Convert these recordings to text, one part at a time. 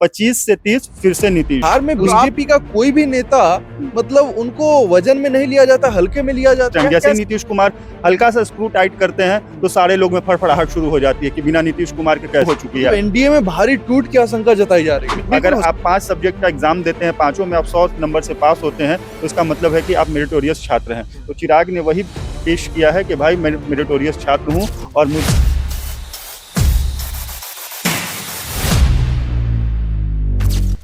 25 से 30 फिर से नीतीश। बिहार में बीजेपी का कोई भी नेता मतलब उनको वजन में नहीं लिया जाता, हल्के में लिया जाता है। जैसे नीतीश कुमार हल्का सा स्क्रू टाइट करते हैं तो सारे लोग में फड़फड़ाहट शुरू हो जाती है कि बिना नीतीश कुमार के कैसे हो चुकी है। एनडीए में भारी टूट की आशंका जताई जा रही है। अगर आप 5 सब्जेक्ट का एग्जाम देते हैं, पांचों में आप 100 नंबर से पास होते हैं तो इसका मतलब है कि आप मेरिटोरियस छात्र हैं। तो चिराग ने वही पेश किया है कि भाई मैं मेरिटोरियस छात्र हूँ और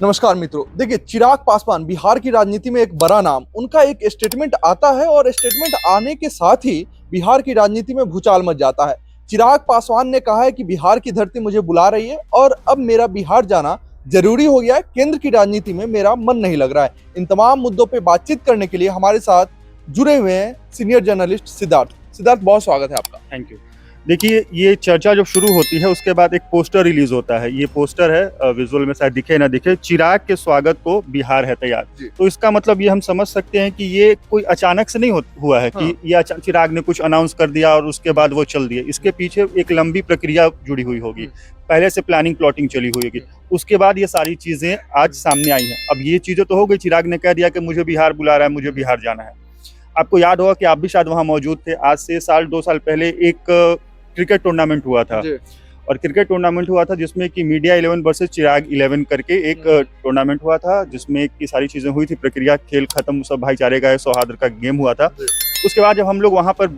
नमस्कार मित्रों, देखिए चिराग पासवान बिहार की राजनीति में एक बड़ा नाम, उनका एक स्टेटमेंट आता है और स्टेटमेंट आने के साथ ही बिहार की राजनीति में भूचाल मच जाता है। चिराग पासवान ने कहा है कि बिहार की धरती मुझे बुला रही है और अब मेरा बिहार जाना जरूरी हो गया है, केंद्र की राजनीति में मेरा मन नहीं लग रहा है। इन तमाम मुद्दों पर बातचीत करने के लिए हमारे साथ जुड़े हुए हैं सीनियर जर्नलिस्ट सिद्धार्थ, बहुत स्वागत है आपका। Thank you. देखिए, ये चर्चा जब शुरू होती है उसके बाद एक पोस्टर रिलीज होता है। ये पोस्टर है, विजुअल में शायद दिखे ना दिखे, चिराग के स्वागत को बिहार है तैयार। तो इसका मतलब ये हम समझ सकते हैं कि ये कोई अचानक से नहीं हुआ है कि ये चिराग ने कुछ अनाउंस कर दिया और उसके बाद वो चल दिए। इसके पीछे एक लंबी प्रक्रिया जुड़ी हुई होगी, पहले से प्लानिंग प्लॉटिंग चली हुई होगी, उसके बाद ये सारी चीजें आज सामने आई हैं। अब ये चीजें तो हो गई, चिराग ने कह दिया कि मुझे बिहार बुला रहा है, मुझे बिहार जाना है। आपको याद होगा कि आप भी शायद वहाँ मौजूद थे, आज से 2 साल पहले एक क्रिकेट टूर्नामेंट हुआ था। और क्रिकेट टूर्नामेंट हुआ था जिसमें कि मीडिया 11 वर्सेस चिराग 11 करके एक टूर्नामेंट हुआ था, जिसमें की सारी चीजें हुई थी, प्रक्रिया, खेल खत्म, सब भाईचारे का सौहार्द का गेम हुआ था। उसके बाद जब हम लोग वहां पर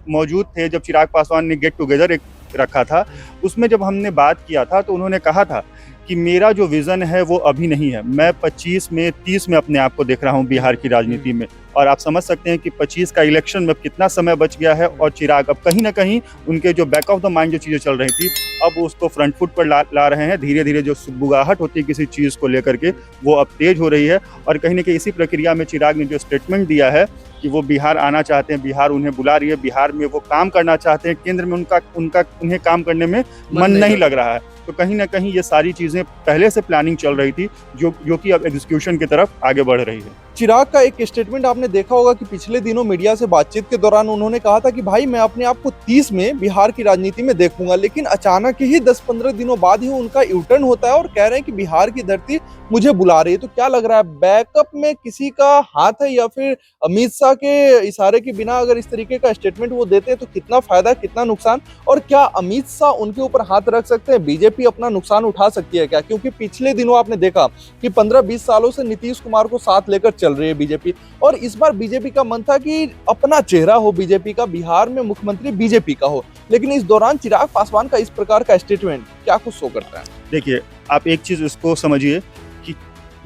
मौजूद थे, जब चिराग पासवान ने गेट टुगेदर एक रखा था, उसमें जब हमने बात किया था तो उन्होंने कहा था कि मेरा जो विजन है वो अभी नहीं है, मैं 25 में 30 में अपने आप को देख रहा हूँ बिहार की राजनीति में। और आप समझ सकते हैं कि 25 का इलेक्शन में कितना समय बच गया है और चिराग अब कहीं ना कहीं उनके जो बैक ऑफ द माइंड जो चीज़ें चल रही थी अब उसको फ्रंट फुट पर ला रहे हैं। धीरे धीरे जो सुगबुगाहट होती है किसी चीज़ को लेकर के वो अब तेज हो रही है। और कहीं ना कहीं इसी प्रक्रिया में चिराग ने जो स्टेटमेंट दिया है कि वो बिहार आना चाहते हैं, बिहार उन्हें बुला रही है, बिहार में वो काम करना चाहते हैं, केंद्र में उन्हें काम करने में मन नहीं लग रहा है। तो कहीं ना कहीं ये सारी चीजें पहले से प्लानिंग चल रही थी जो कि अब एग्जीक्यूशन की तरफ आगे बढ़ रही है। चिराग का एक स्टेटमेंट आपने देखा होगा कि पिछले दिनों मीडिया से बातचीत के दौरान उन्होंने कहा था कि भाई मैं अपने आप को 30 में बिहार की राजनीति में देखूंगा, लेकिन अचानक ही 10-15 दिनों बाद ही उनका यूटर्न होता है और कह रहे हैं कि बिहार की धरती मुझे बुला रही है। तो क्या लग रहा है, बैकअप में किसी का हाथ है या फिर अमित शाह के इशारे के बिना अगर इस तरीके का स्टेटमेंट वो देते हैं तो कितना फायदा, कितना नुकसान, और क्या अमित शाह उनके ऊपर हाथ रख सकते हैं? बीजेपी अपना नुकसान उठा सकती है क्या? क्योंकि पिछले दिनों आपने देखा कि 15-20 सालों से नीतीश कुमार को साथ लेकर चल रही है बीजेपी, और इस बार बीजेपी का मन था कि अपना चेहरा हो बीजेपी का, बिहार में मुख्यमंत्री बीजेपी का हो, लेकिन इस दौरान चिराग पासवान का इस प्रकार का स्टेटमेंट क्या कुछ शो करता है? देखिए, आप एक चीज इसको समझिए कि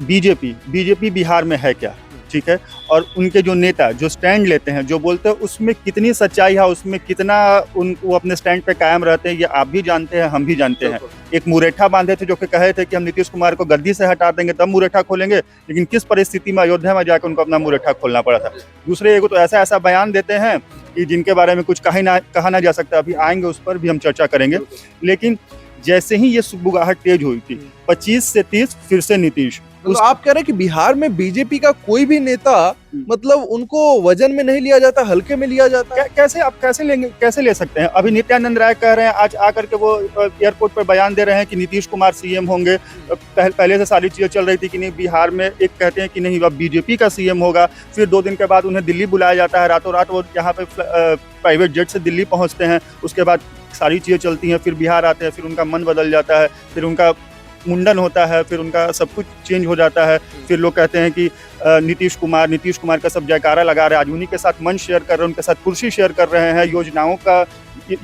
बीजेपी बिहार में है क्या, ठीक है, और उनके जो नेता जो स्टैंड लेते हैं, जो बोलते हैं, उसमें कितनी सच्चाई है, उसमें कितना वो अपने स्टैंड पे कायम रहते हैं, ये आप भी जानते हैं, हम भी जानते हैं। एक मुरेठा बांधे थे जो कि कहे थे कि हम नीतीश कुमार को गद्दी से हटा देंगे तब मुरेठा खोलेंगे, लेकिन किस परिस्थिति में अयोध्या में जाकर उनको अपना मुरेठा खोलना पड़ा था। दूसरे एगो तो ऐसा बयान देते हैं कि जिनके बारे में कुछ कहा ना जा सकता, अभी आएंगे उस पर भी हम चर्चा करेंगे। लेकिन जैसे ही ये सुगबुगाहट तेज हुई थी, 25 से 30 फिर से नीतीश। तो आप कह रहे हैं कि बिहार में बीजेपी का कोई भी नेता मतलब उनको वजन में नहीं लिया जाता, हल्के में लिया जाता है? कैसे ले सकते हैं? अभी नित्यानंद राय कह रहे हैं, आज आकर के वो एयरपोर्ट पर बयान दे रहे हैं कि नीतीश कुमार सीएम होंगे। पहले से सारी चीजें चल रही थी कि नहीं, बिहार में एक कहते हैं कि नहीं अब बीजेपी का सीएम होगा, फिर 2 दिन के बाद उन्हें दिल्ली बुलाया जाता है, रातों रात वो यहाँ पे प्राइवेट जेट से दिल्ली पहुँचते हैं, उसके बाद सारी चीजें चलती हैं, फिर बिहार आते हैं, फिर उनका मन बदल जाता है, फिर उनका मुंडन होता है, फिर उनका सब कुछ चेंज हो जाता है। फिर लोग कहते हैं कि नीतीश कुमार का सब जयकारा लगा रहे हैं, आज उन्हीं के साथ मंच शेयर कर रहे हैं, उनके साथ कुर्सी शेयर कर रहे हैं,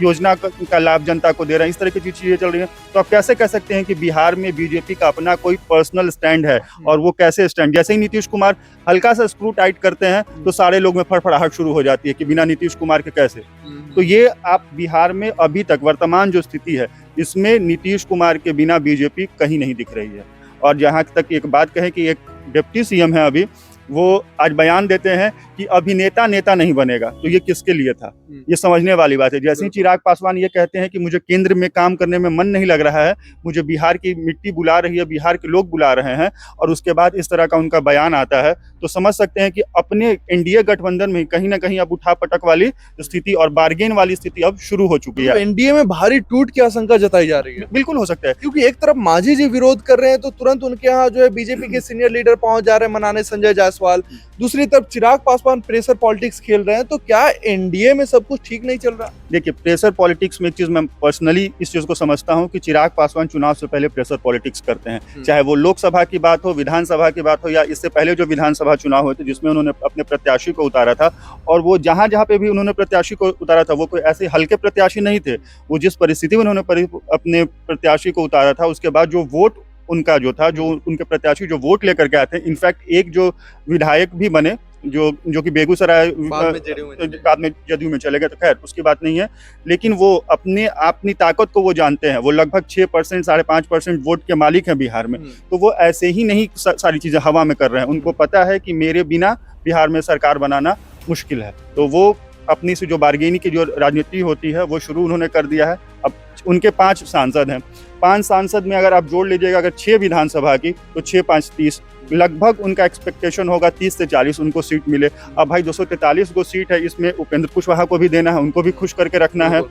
योजना का लाभ जनता को दे रहे हैं, इस तरह की चीजें चल रही हैं। तो आप कैसे कह सकते हैं कि बिहार में बीजेपी का अपना कोई पर्सनल स्टैंड है? और वो कैसे स्टैंड, जैसे ही नीतीश कुमार हल्का सा स्क्रू टाइट करते हैं तो सारे लोग में फड़फड़ाहट शुरू हो जाती है कि बिना नीतीश कुमार के कैसे। तो ये आप बिहार में अभी तक वर्तमान जो स्थिति है, इसमें नीतीश कुमार के बिना बीजेपी कहीं नहीं दिख रही है। और जहाँ तक एक बात कहें कि एक डिप्टी सीएम है अभी, वो आज बयान देते हैं कि अभिनेता नेता नहीं बनेगा, तो ये किसके लिए था? हम्म। ये समझने वाली बात है। जैसे ही बिल्कुल। चिराग पासवान ये कहते हैं कि मुझे केंद्र में काम करने में मन नहीं लग रहा है, मुझे बिहार की मिट्टी बुला रही है, बिहार के लोग बुला रहे हैं, और उसके बाद इस तरह का उनका बयान आता है, तो समझ सकते हैं कि अपने एनडीए गठबंधन में कहीं ना कहीं अब उठापटक वाली स्थिति और बार्गेन वाली स्थिति अब शुरू हो चुकी है। एनडीए में भारी टूट की आशंका जताई जा रही है, बिल्कुल हो सकता है। क्योंकि एक तरफ मांझी जी विरोध कर रहे हैं तो तुरंत उनके यहाँ जो है बीजेपी के सीनियर लीडर पहुंच जा रहे हैं मनाने, संजय जायसवाल। दूसरी तरफ चिराग पासवान प्रेशर पॉलिटिक्स खेल रहे हैं, तो क्या एनडीए में सब कुछ ठीक नहीं चल रहा? देखिए, प्रेशर पॉलिटिक्स में एक चीज मैं पर्सनली इस चीज को समझता हूं कि चिराग पासवान चुनाव से पहले प्रेशर पॉलिटिक्स करते हैं, चाहे वो लोकसभा की बात हो, विधानसभा की बात हो, या इससे पहले जो विधानसभा चुनाव हुए थे जिसमें उन्होंने अपने प्रत्याशी को उतारा था, और वो जहां जहां पे भी उन्होंने प्रत्याशी को उतारा था वो कोई ऐसे हल्के प्रत्याशी नहीं थे। वो जिस परिस्थिति में उन्होंने अपने प्रत्याशी को उतारा था, उसके बाद जो वोट उनका जो था, जो उनके प्रत्याशी जो वोट लेकर के आए थे, इनफैक्ट एक जो विधायक भी बने जो कि बेगूसराय बाद में जदयू में चले गए, तो खैर उसकी बात नहीं है, लेकिन वो अपनी ताकत को वो जानते हैं। वो लगभग 6% 5.5% वोट के मालिक हैं बिहार में, तो वो ऐसे ही नहीं सारी चीजें हवा में कर रहे हैं। उनको पता है कि मेरे बिना बिहार में सरकार बनाना मुश्किल है, तो वो अपनी से जो बार्गेनिंग की जो राजनीति होती है वो शुरू उन्होंने कर दिया है। अब उनके 5 सांसद हैं, 5 सांसद में अगर आप जोड़ लीजिएगा अगर 6 विधानसभा की, तो 6 5 30, लगभग उनका एक्सपेक्टेशन होगा 30 से 40 उनको सीट मिले। अब भाई 243 को सीट है, इसमें उपेंद्र कुशवाहा को भी देना है, उनको भी खुश करके रखना है,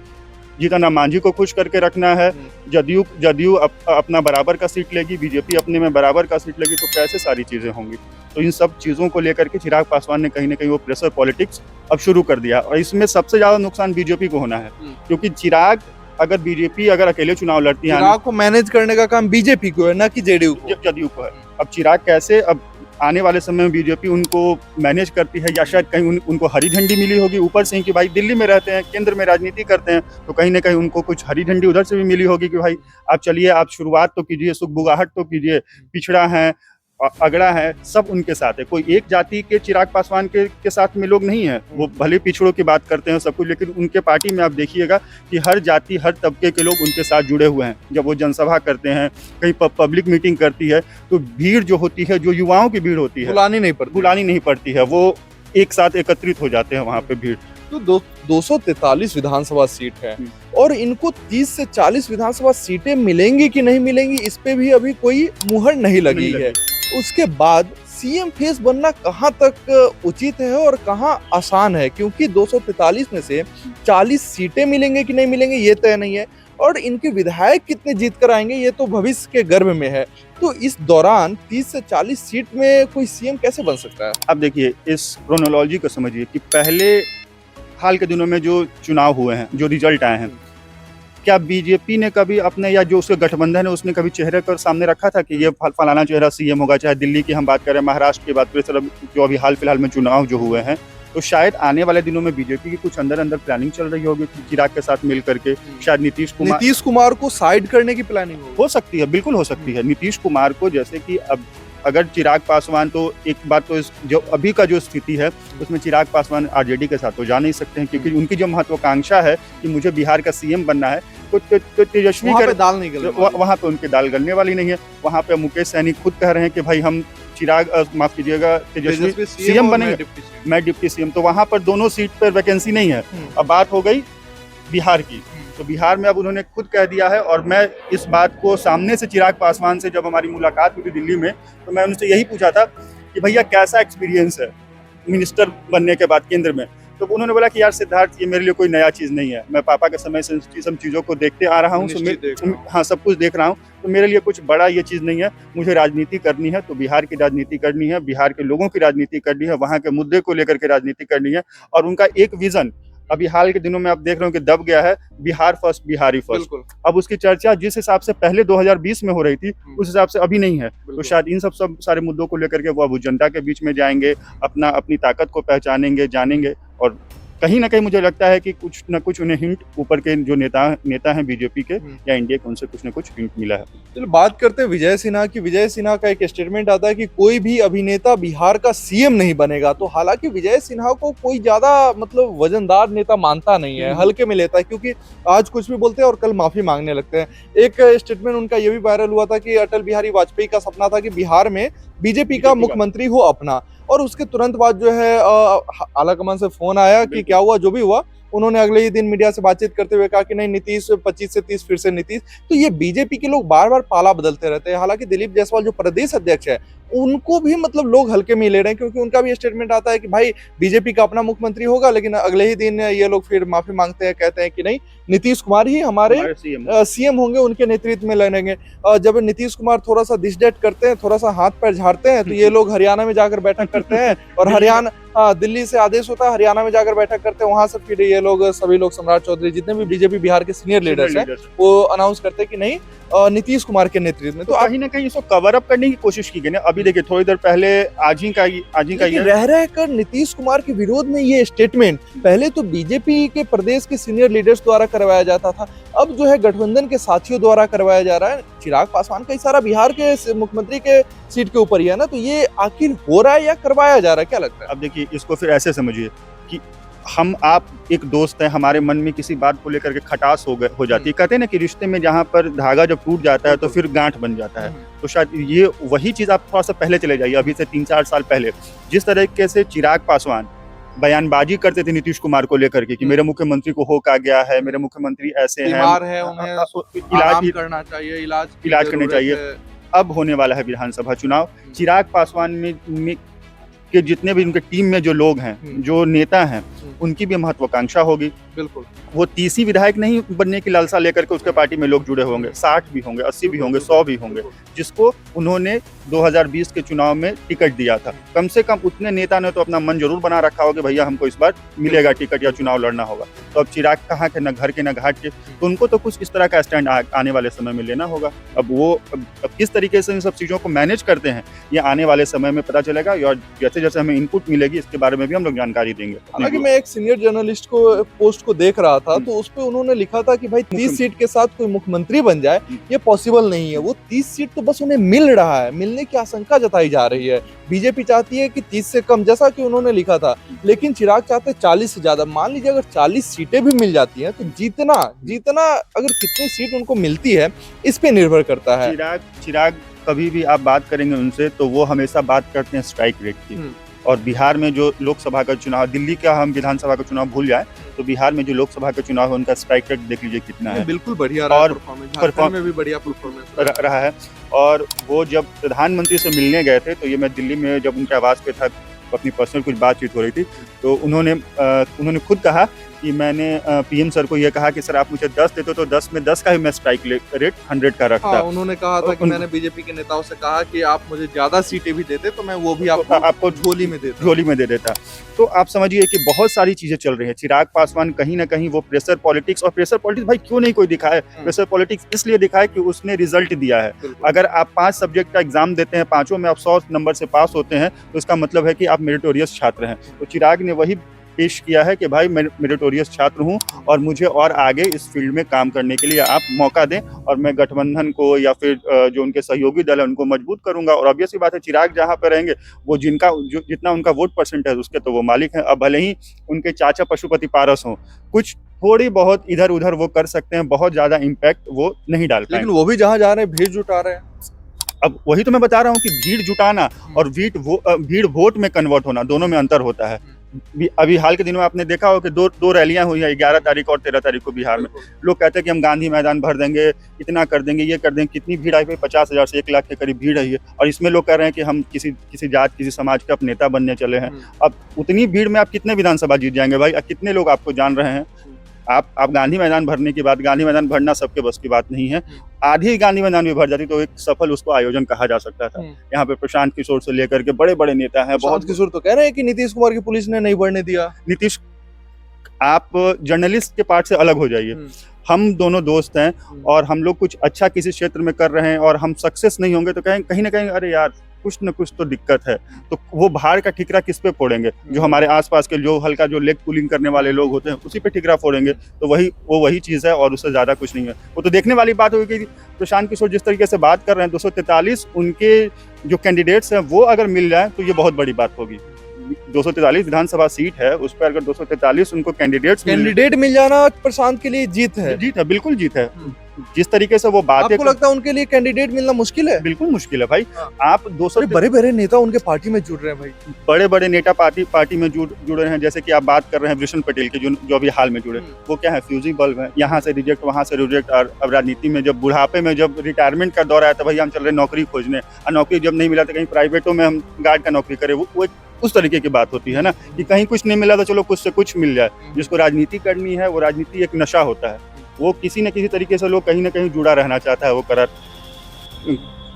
जीतन राम मांझी को खुश करके रखना है, जदयू अपना बराबर का सीट लेगी, बीजेपी अपने में बराबर का सीट लेगी, तो कैसे सारी चीजें होंगी? तो इन सब चीजों को लेकर के चिराग पासवान ने कहीं ना कहीं वो प्रेशर पॉलिटिक्स अब शुरू कर दिया, और इसमें सबसे ज्यादा नुकसान बीजेपी को होना है, क्योंकि चिराग बीजेपी अगर अकेले चुनाव लड़ती है, चिराग को मैनेज करने का काम बीजेपी को है, ना कि जेडीयू को, जदयू को है। अब चिराग कैसे, अब आने वाले समय में बीजेपी उनको मैनेज करती है, या शायद कहीं उनको हरी झंडी मिली होगी ऊपर से कि भाई दिल्ली में रहते हैं, केंद्र में राजनीति करते हैं, तो कहीं ना कहीं उनको कुछ हरी झंडी उधर से भी मिली होगी कि भाई आप चलिए, आप शुरुआत तो कीजिए, सुखबुगाहट तो कीजिए, पिछड़ा है, अगड़ा है, सब उनके साथ है। कोई एक जाति के चिराग पासवान के साथ में लोग नहीं है, वो भले पिछड़ों की बात करते हैं सब कुछ, लेकिन उनके पार्टी में आप देखिएगा कि हर जाति हर तबके के लोग उनके साथ जुड़े हुए हैं। जब वो जनसभा करते हैं, कहीं पब्लिक मीटिंग करती है, तो भीड़ जो होती है, जो युवाओं की भीड़ होती है, बुलानी नहीं पड़ती है, वो एक साथ एकत्रित हो जाते हैं वहाँ पे भीड़। तो 243 विधानसभा सीट है और इनको 30 से 40 विधानसभा सीटें मिलेंगी कि नहीं मिलेंगी, इस पे भी अभी कोई मुहर नहीं लगी है। उसके बाद सीएम फेस बनना कहां तक उचित है और कहां आसान है, क्योंकि 243 में से 40 सीटें मिलेंगे कि नहीं मिलेंगे ये तय नहीं है, और इनके विधायक कितने जीत कर आएंगे ये तो भविष्य के गर्भ में है। तो इस दौरान 30 से 40 सीट में कोई सीएम कैसे बन सकता है? अब देखिए, इस क्रोनोलॉजी को समझिए कि पहले हाल के दिनों में जो चुनाव हुए हैं, जो रिजल्ट आए हैं, क्या बीजेपी ने कभी अपने, या जो उसके गठबंधन है उसने कभी चेहरे पर सामने रखा था कि ये फलाना चेहरा सीएम होगा? चाहे दिल्ली की हम बात करें, महाराष्ट्र की बात करें, जो अभी हाल फिलहाल में चुनाव जो हुए हैं, तो शायद आने वाले दिनों में बीजेपी की कुछ अंदर प्लानिंग चल रही होगी चिराग के साथ मिल करके, शायद नीतीश कुमार को साइड करने की प्लानिंग हो सकती है, बिल्कुल हो सकती है। नीतीश कुमार को, जैसे कि अब अगर चिराग पासवान, तो एक बात तो जो अभी का जो स्थिति है उसमें चिराग पासवान आरजेडी के साथ तो जा नहीं सकते हैं, क्योंकि उनकी जो महत्वाकांक्षा है कि मुझे बिहार का सीएम बनना है, तो तेजस्वी वहाँ पे उनकी दाल गलने वाली नहीं है। वहाँ पे मुकेश सैनी खुद कह रहे हैं कि भाई हम चिराग, माफ कीजिएगा, तेजस्वी सीएम बनेंगे, मैं डिप्टी सीएम, तो वहाँ पर दोनों सीट पर वैकेंसी नहीं है। अब बात हो गई बिहार की, तो बिहार में अब उन्होंने खुद कह दिया है, और मैं इस बात को सामने से चिराग पासवान से जब हमारी मुलाकात हुई थी दिल्ली में, तो मैं उनसे यही पूछा था कि भैया कैसा एक्सपीरियंस है मिनिस्टर बनने के बाद केंद्र में? तो उन्होंने बोला कि यार सिद्धार्थ, ये मेरे लिए कोई नया चीज़ नहीं है, मैं पापा के समय से सब चीज़ों को देखते आ रहा हूँ, हाँ सब कुछ देख रहा हूँ, तो मेरे लिए कुछ बड़ा ये चीज़ नहीं है। मुझे राजनीति करनी है तो बिहार की राजनीति करनी है, बिहार के लोगों की राजनीति करनी है, वहाँ के मुद्दे को लेकर के राजनीति करनी है। और उनका एक विजन अभी हाल के दिनों में आप देख रहे हो कि दब गया है, बिहार फर्स्ट, बिहारी फर्स्ट। अब उसकी चर्चा जिस हिसाब से पहले 2020 में हो रही थी उस हिसाब से अभी नहीं है, तो शायद इन सब सारे मुद्दों को लेकर के वो अब जनता के बीच में जाएंगे, अपनी ताकत को पहचानेंगे, जानेंगे, और कहीं ना कहीं मुझे लगता है कि कुछ न कुछ उन्हें हिंट ऊपर के जो नेता हैं बीजेपी के या इंडिया के, उनसे कुछ न कुछ हिंट मिला है। चलो बात करते हैं विजय सिन्हा की। विजय सिन्हा का एक स्टेटमेंट आता है कि कोई भी अभिनेता बिहार का सीएम नहीं बनेगा। तो हालांकि विजय सिन्हा को कोई ज्यादा मतलब वजनदार नेता मानता नहीं है, हल्के में लेता है, क्योंकि आज कुछ भी बोलते हैं और कल माफी मांगने लगते हैं। एक स्टेटमेंट उनका ये भी वायरल हुआ था कि अटल बिहारी वाजपेयी का सपना था कि बिहार में बीजेपी का मुख्यमंत्री हो अपना। और उसके तुरंत बाद जो है आलाकमान से फोन आया कि क्या हुआ, जो भी हुआ। उन्होंने अगले ही दिन मीडिया से बातचीत करते हुए कहा कि नहीं, नीतीश 25 से 30 फिर से नीतीश। तो ये बीजेपी के लोग बार बार पाला बदलते रहते हैं। हालांकि दिलीप जायसवाल जो प्रदेश अध्यक्ष है, उनको भी मतलब लोग हल्के में ही ले रहे हैं, क्योंकि उनका भी स्टेटमेंट आता है कि भाई बीजेपी का अपना मुख्यमंत्री होगा, लेकिन अगले ही दिन ये लोग फिर माफी मांगते हैं, कहते हैं कि नहीं, नीतीश कुमार ही हमारे सीएम होंगे, उनके नेतृत्व में लड़ेंगे। जब नीतीश कुमार थोड़ा सा डिसडेट करते हैं, थोड़ा सा हाथ पैर झाड़ते हैं, तो ये लोग हरियाणा में जाकर बैठक करते हैं और हरियाणा दिल्ली से आदेश होता है, हरियाणा में जाकर बैठक करते हैं, वहां से फिर ये लोग सभी लोग, सम्राट चौधरी, जितने भी बीजेपी बिहार के सीनियर लीडर्स हैं, वो अनाउंस करते हैं कि नहीं, नीतीश कुमार के नेतृत्व में। तो कहीं ना कहीं इसको कवर अप करने की कोशिश की गई ना। अभी देखिए थोड़ी देर पहले आज ही का ये रह कर नीतीश कुमार के विरोध में ये स्टेटमेंट पहले तो बीजेपी के प्रदेश के सीनियर लीडर्स द्वारा करवाया जाता था, अब जो है गठबंधन के साथियों द्वारा करवाया जा रहा है। चिराग पासवान का इशारा बिहार के मुख्यमंत्री के सीट के ऊपर ही है ना, तो ये आखिर हो रहा है या करवाया जा रहा है, क्या लगता है? अब देखिए इसको फिर ऐसे समझिए कि हम आप एक दोस्त हैं, हमारे मन में किसी बात को लेकर के खटास हो जाती है। कहते हैं ना कि रिश्ते में जहाँ पर धागा जब टूट जाता है तो फिर गांठ बन जाता है। तो शायद ये वही चीज, आप थोड़ा सा पहले चले जाइए, अभी से 3-4 साल पहले जिस तरीके से चिराग पासवान बयानबाजी करते थे नीतीश कुमार को लेकर के कि मेरे मुख्यमंत्री को हो का गया है, मेरे मुख्यमंत्री ऐसे हैं, बीमार है, उन्हें इलाज करना चाहिए, इलाज करना चाहिए। अब होने वाला है विधानसभा चुनाव, चिराग पासवान में के जितने भी उनके टीम में जो लोग हैं, जो नेता हैं, उनकी भी महत्वाकांक्षा होगी। बिल्कुल, वो 30 ही विधायक नहीं बनने की लालसा लेकर के उसके पार्टी में लोग जुड़े होंगे, 60 भी होंगे, 80 भी होंगे, 100 भी होंगे, जिसको उन्होंने 2020 के चुनाव में टिकट दिया था। कम से कम उतने नेता ने तो अपना मन जरूर बना रखा होगा कि भैया हमको इस बार मिलेगा टिकट या चुनाव लड़ना होगा। तो अब चिराग कहाँ के, न घर के न घाट के, तो उनको तो कुछ इस तरह का स्टैंड आने वाले समय में लेना होगा। अब वो अब किस तरीके से इन सब चीज़ों को मैनेज करते हैं, ये आने वाले समय में पता चलेगा, और जैसे जैसे हमें इनपुट मिलेगी इसके बारे में भी हम लोग जानकारी देंगे। हालांकि मैं एक सीनियर जर्नलिस्ट को पोस्ट को देख रहा था, तो उस पे उन्होंने लिखा था कि भाई 30 सीट के साथ कोई मुख्यमंत्री बन जाए, ये पॉसिबल नहीं है। वो 30 सीट तो बस उन्हें मिल रहा है, मिलने की आशंका जताई जा रही है। बीजेपी चाहती है कि 30 से कम, जैसा कि उन्होंने लिखा था, लेकिन चिराग चाहते 40 से ज्यादा। मान लीजिए अगर 40 सीटें भी मिल जाती हैं, तो जीतना अगर कितनी सीट उनको मिलती है, इस पे निर्भर करता है। चिराग कभी भी आप बात करेंगे उनसे तो वो हमेशा बात करते हैं स्ट्राइक रेट की। और बिहार में जो लोकसभा का चुनाव, दिल्ली का हम विधानसभा का चुनाव भूल जाए, तो बिहार में जो लोकसभा का चुनाव है उनका स्ट्राइक रेट देख लीजिए कितना है। बिल्कुल बढ़िया रहा, और परफॉर्मेंस में भी बढ़िया परफॉर्मेंस रहा है। और वो जब प्रधानमंत्री से मिलने गए थे, तो ये मैं दिल्ली में जब उनके आवास पे था, अपनी पर्सनल कुछ बातचीत हो रही थी, तो उन्होंने खुद कहा कि मैंने पीएम सर को ये कहा कि सर आप मुझे 10 देते तो 10 में 10 का ही मैं स्ट्राइक रेट 100 का रखता। हाँ, उन्होंने कहा था कि मैंने बीजेपी के नेताओं से कहा कि आप मुझे ज्यादा सीटें भी देते तो मैं वो भी आपको झोली में दे देता। तो आप समझिए कि बहुत सारी चीजें चल रही है। चिराग पासवान कहीं ना कहीं वो प्रेशर पॉलिटिक्स, और प्रेशर पॉलिटिक्स भाई क्यों नहीं कोई दिखाए, प्रेशर पॉलिटिक्स इसलिए दिखाए कि उसने रिजल्ट दिया है। अगर आप 5 सब्जेक्ट का एग्जाम देते हैं, 5 में आप 100 नंबर से पास होते हैं, तो इसका मतलब है कि आप मेरिटोरियस छात्र हैं। तो चिराग ने वही पेश किया है कि भाई मैं मेरिटोरियस छात्र हूं और मुझे और आगे इस फील्ड में काम करने के लिए आप मौका दें, और मैं गठबंधन को या फिर जो उनके सहयोगी दल है उनको मजबूत करूंगा। और ऑब्वियस सी बात है, चिराग जहां पर रहेंगे वो जितना उनका वोट परसेंट है उसके तो वो मालिक हैं। अब भले ही उनके चाचा पशुपति पारस हों, कुछ थोड़ी बहुत इधर उधर वो कर सकते हैं, बहुत ज्यादा इम्पैक्ट वो नहीं डाल पाएंगे। लेकिन वो भी जहां जा रहे हैं भीड़ जुटा रहे हैं। अब वही तो मैं बता रहा हूँ कि भीड़ जुटाना और भीड़ वोट में कन्वर्ट होना, दोनों में अंतर होता है। अभी हाल के दिनों में आपने देखा हो कि दो रैलियां हुई है, 11 तारीख और 13 तारीख को बिहार में। लोग कहते हैं कि हम गांधी मैदान भर देंगे, इतना कर देंगे, ये कर देंगे। कितनी भीड़ आई भाई? 50,000 से 1 लाख के करीब भीड़ आई है। और इसमें लोग कह रहे हैं कि हम किसी जात, किसी समाज के अब नेता बनने चले हैं। अब उतनी भीड़ में आप कितने विधानसभा जीत जाएंगे भाई? कितने लोग आपको जान रहे हैं? आप गांधी मैदान भरने की बात, गांधी मैदान भरना सबके बस की बात नहीं है। आधी गांधी मैदान भी भर जाती तो एक सफल उसको आयोजन कहा जा सकता था। यहाँ पे प्रशांत किशोर से लेकर के बड़े बड़े नेता हैं। बहुत किशोर तो कह रहे हैं कि नीतीश कुमार की पुलिस ने नहीं बढ़ने दिया। नीतीश, आप जर्नलिस्ट के पार्ट से अलग हो जाइए। हम दोनों दोस्त हैं और हम लोग कुछ अच्छा किसी क्षेत्र में कर रहे हैं और हम सक्सेस नहीं होंगे तो कहीं ना कहीं अरे यार कुछ न कुछ तो दिक्कत है। तो वो बाहर का ठिकरा किस पे फोड़ेंगे? जो हमारे आसपास के जो हल्का जो लेग पुलिंग करने वाले लोग होते हैं उसी पे ठिकरा फोड़ेंगे। तो वही चीज़ है और उससे ज़्यादा कुछ नहीं है। वो तो देखने वाली बात होगी कि प्रशांत किशोर जिस तरीके से बात कर रहे हैं, 243 उनके जो कैंडिडेट्स हैं वो अगर मिल जाए तो ये बहुत बड़ी बात होगी। 243 विधानसभा सीट है, उस पर अगर 243 उनको कैंडिडेट मिल जाना प्रशांत के लिए जीत है, बिल्कुल जीत है। जिस तरीके से वो बातें आपको लगता है उनके लिए कैंडिडेट मिलना मुश्किल है? बिल्कुल मुश्किल है भाई। हाँ। आप 200 अरे बड़े-बड़े नेता उनके पार्टी में जुड़ रहे हैं भाई। बड़े-बड़े नेता पार्टी में जुड़े हैं, जैसे कि आप बात कर रहे हैं वृषण पटेल के, जो अभी हाल में जुड़े। वो क्या है, फ्यूजी बल्ब है, यहाँ से रिजेक्ट वहाँ से रिजेक्ट। और अब राजनीति में जब बुढ़ापे में जब रिटायरमेंट का दौर आया था, भैया हम चल रहे नौकरी खोजने, और नौकरी जब नहीं मिला तो कहीं प्राइवेटों में हम गार्ड का नौकरी करें। वो एक उस तरीके की बात होती है ना, कि कहीं कुछ नहीं मिला तो चलो कुछ से कुछ मिल जाए। जिसको राजनीति करनी है, वो राजनीति एक नशा होता है, वो किसी न किसी तरीके से लोग कहीं न कहीं जुड़ा रहना चाहता है, वो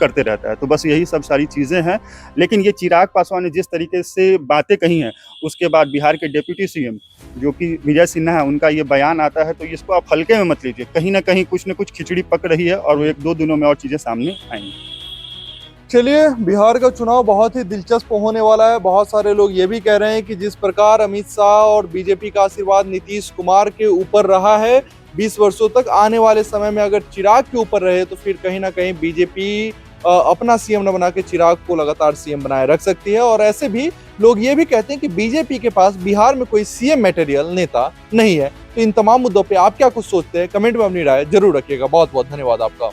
करते रहता है। तो बस यही सब सारी चीज़ें हैं। लेकिन ये चिराग पासवान ने जिस तरीके से बातें कही हैं, उसके बाद बिहार के डिप्टी सीएम जो कि विजय सिन्हा है, उनका ये बयान आता है, तो इसको आप हल्के में मत लीजिए। कहीं न कहीं कुछ न कुछ खिचड़ी पक रही है, और वो 1-2 दिनों में और चीज़ें सामने आएँगी। चलिए, बिहार का चुनाव बहुत ही दिलचस्प होने वाला है। बहुत सारे लोग ये भी कह रहे हैं कि जिस प्रकार अमित शाह और बीजेपी का आशीर्वाद नीतीश कुमार के ऊपर रहा है 20 वर्षों तक, आने वाले समय में अगर चिराग के ऊपर रहे तो फिर कहीं ना कहीं बीजेपी अपना सीएम न बना के चिराग को लगातार सीएम बनाए रख सकती है। और ऐसे भी लोग ये भी कहते हैं कि बीजेपी के पास बिहार में कोई सीएम मटेरियल नेता नहीं है। तो इन तमाम मुद्दों पे आप क्या कुछ सोचते हैं, कमेंट में अपनी राय जरूर रखिएगा। बहुत बहुत धन्यवाद आपका।